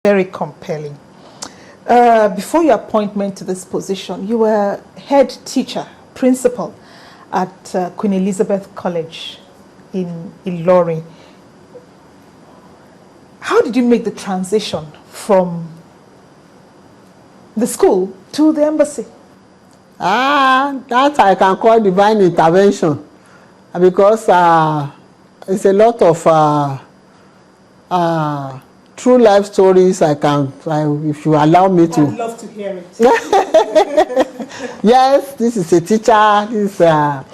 very compelling. Before your appointment to this position, you were head teacher, principal at Queen Elizabeth College in Ilorin. How did you make the transition from the school to the embassy? That I can call divine intervention, because it's a lot of true life stories. If you allow me to. I'd love to hear it. Yes, this is a teacher. This is a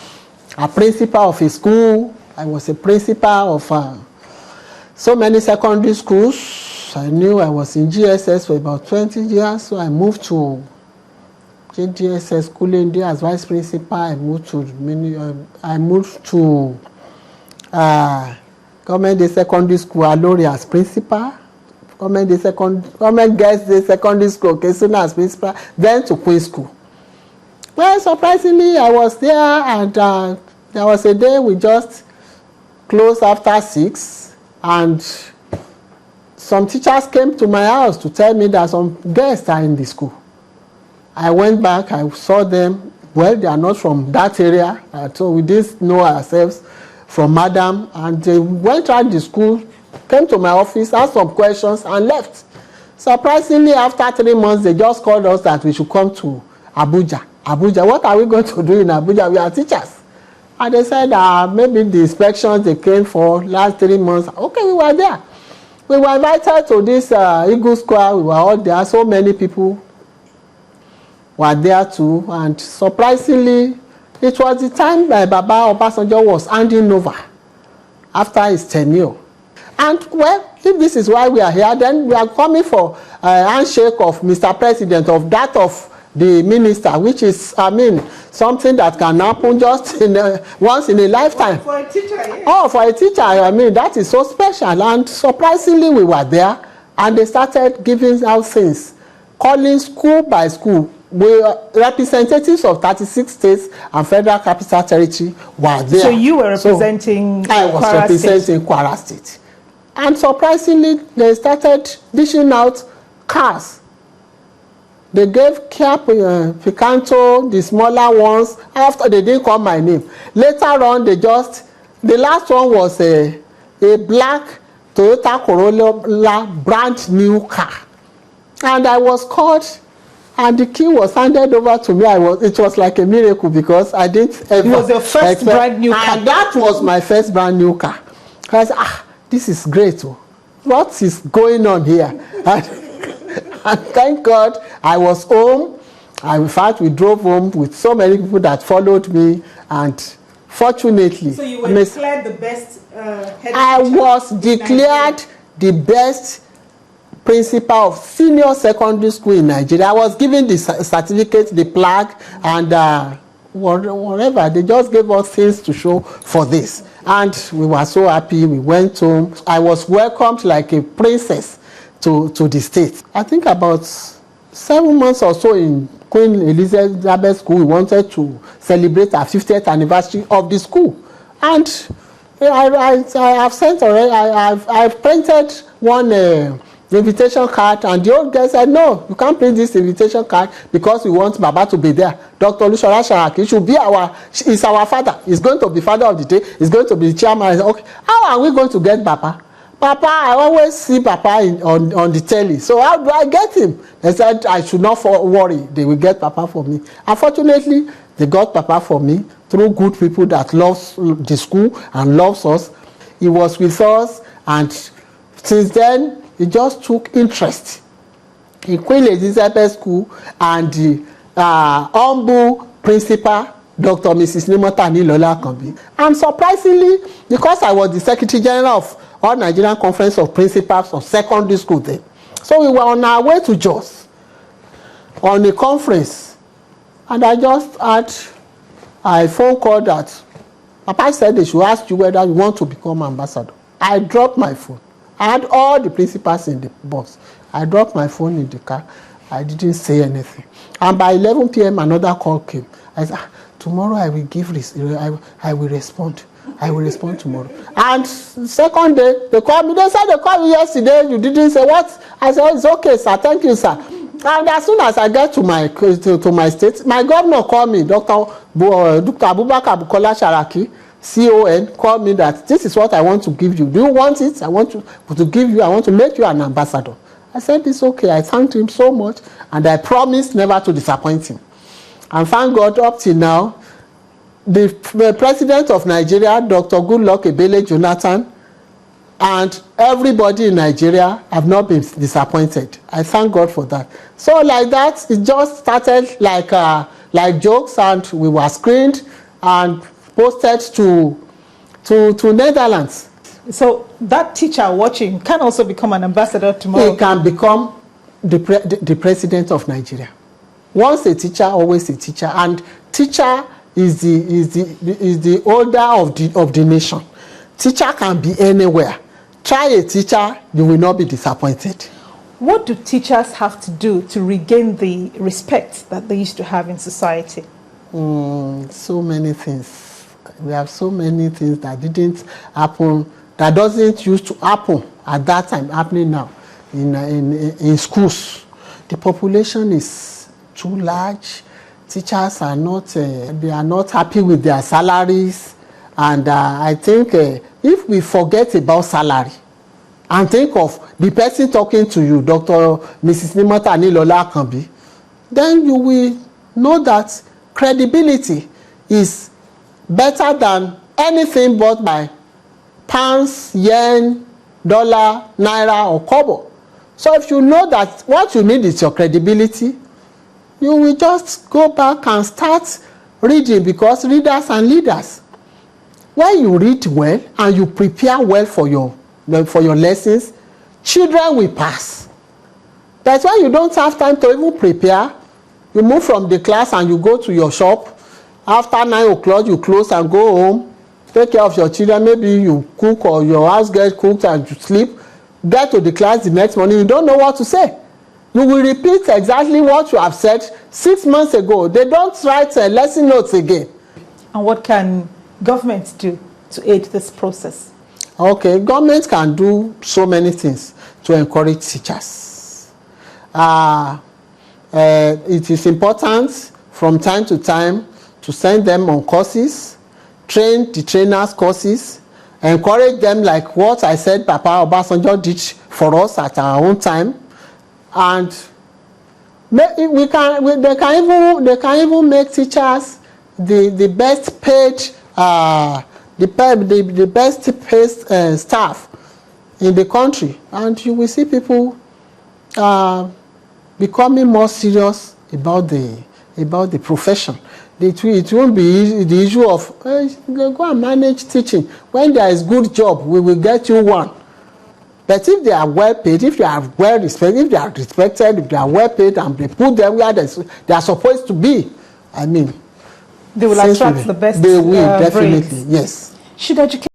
principal of a school. I was a principal of so many secondary schools. I knew I was in GSS for about 20 years, so I moved to GSS School India as vice principal. I moved to Government Day Secondary School Alori as principal. Government Girls Day Secondary School Kesuna as principal. Then to Queen School. Well, surprisingly, I was there, and there was a day we just closed after 6, and some teachers came to my house to tell me that some guests are in the school. I went back, I saw them. Well, they are not from that area, so we didn't know ourselves from Madam, and they went around the school, came to my office, asked some questions, and left. Surprisingly, after 3 months, they just called us that we should come to Abuja. Abuja, what are we going to do in Abuja? We are teachers. And they said maybe the inspections they came for last 3 months. Okay, we were there. We were invited to this Eagle Square. We were all there. So many people were there too. And surprisingly, it was the time Baba Obasanjo was handing over after his tenure. And well, if this is why we are here, then we are coming for a handshake of Mr. President, of that of the minister, which is, something that can happen just once in a lifetime. For a teacher, yes. Oh, for a teacher, that is so special. And surprisingly, we were there, and they started giving out things, calling school by school. Representatives of 36 states and Federal Capital Territory were there. So you were representing I was representing Kwara State. And surprisingly, they started dishing out cars. They gave Kia Picanto, the smaller ones, after they didn't call my name. Later on, the last one was a black Toyota Corolla brand new car. And I was called, and the key was handed over to me. It was like a miracle, because I didn't ever. It was your first brand new car. And that was my first brand new car. I said, this is great. What is going on here? And thank God I was home. In fact, we drove home with so many people that followed me, and fortunately, so you were declared the best head teacher. I was declared the best principal of senior secondary school in Nigeria. I was given the certificate, the plaque, and whatever. They just gave us things to show for this, and we were so happy. We went home. I was welcomed like a princess to the state. I think about 7 months or so in Queen Elizabeth School, we wanted to celebrate our 50th anniversary of the school. And I have sent already, I've printed one invitation card, and the old guy said, no, you can't print this invitation card because we want Baba to be there. Dr. Olusola Saraki should be he's our father. He's going to be father of the day. He's going to be the chairman. I said, okay, how are we going to get Baba? Papa, I always see Papa on the telly. So how do I get him? They said I should not worry. They will get Papa for me. Unfortunately, they got Papa for me through good people that loves the school and loves us. He was with us, and since then, he just took interest in Queen Elizabeth School and the humble principal, Dr. Mrs. Nimotani Lola Akanbi. And surprisingly, because I was the Secretary General of All Nigerian Conference of Principals of Secondary School then, so we were on our way to Jos on a conference, and I just had a phone call that Papa said they should ask you whether you want to become ambassador. I dropped my phone. I had all the principals in the bus. I dropped my phone in the car. I didn't say anything. And by 11 p.m., another call came. I said, tomorrow I will give this. I will respond. I will respond tomorrow. And second day, they called me. They said they called me yesterday. You didn't say what? I said, it's okay, sir. Thank you, sir. And as soon as I get to my state, my governor called me, Dr. Abubakar Bukola Saraki, CON, called me that this is what I want to give you. Do you want it? I want to give you, I want to make you an ambassador. I said, it's okay. I thanked him so much, and I promised never to disappoint him. And thank God, up till now, the president of Nigeria, Dr. Goodluck Ebele Jonathan, and everybody in Nigeria have not been disappointed. I thank God for that. So like that, it just started like jokes, and we were screened and posted to Netherlands. So that teacher watching can also become an ambassador tomorrow. He can become the president of Nigeria. Once a teacher, always a teacher, and teacher is the order of the nation. Teacher can be anywhere. Try a teacher, you will not be disappointed. What do teachers have to do to regain the respect that they used to have in society? So many things. We have so many things that didn't happen, that doesn't used to happen at that time, happening now in schools. The population is too large. Teachers are not, they are not happy with their salaries. And I think if we forget about salary and think of the person talking to you, Mrs. Nimota Anilola Akanbi, then you will know that credibility is better than anything bought by pounds, yen, dollar, naira, or kobo. So if you know that what you need is your credibility, you will just go back and start reading, because readers and leaders. When you read well and you prepare well for your lessons, children will pass. That's why you don't have time to even prepare. You move from the class and you go to your shop. After 9 o'clock, you close and go home. Take care of your children. Maybe you cook or your house gets cooked and you sleep. Get to the class the next morning. You don't know what to say. You will repeat exactly what you have said 6 months ago. They don't write lesson notes again. And what can government do to aid this process? Okay, government can do so many things to encourage teachers. It is important from time to time to send them on courses, train the trainers courses, encourage them like what I said Papa Obasanjo did for us at our own time. And they can even make teachers the best paid the best paid staff in the country, and you will see people becoming more serious about the profession. It won't be the issue of go and manage teaching. When there is good job, we will get you one. But if they are well paid, if they are well respected, if they are respected, if they are well paid, and they put them where they are supposed to be, I mean, they will attract the best. They will definitely, yes. Should education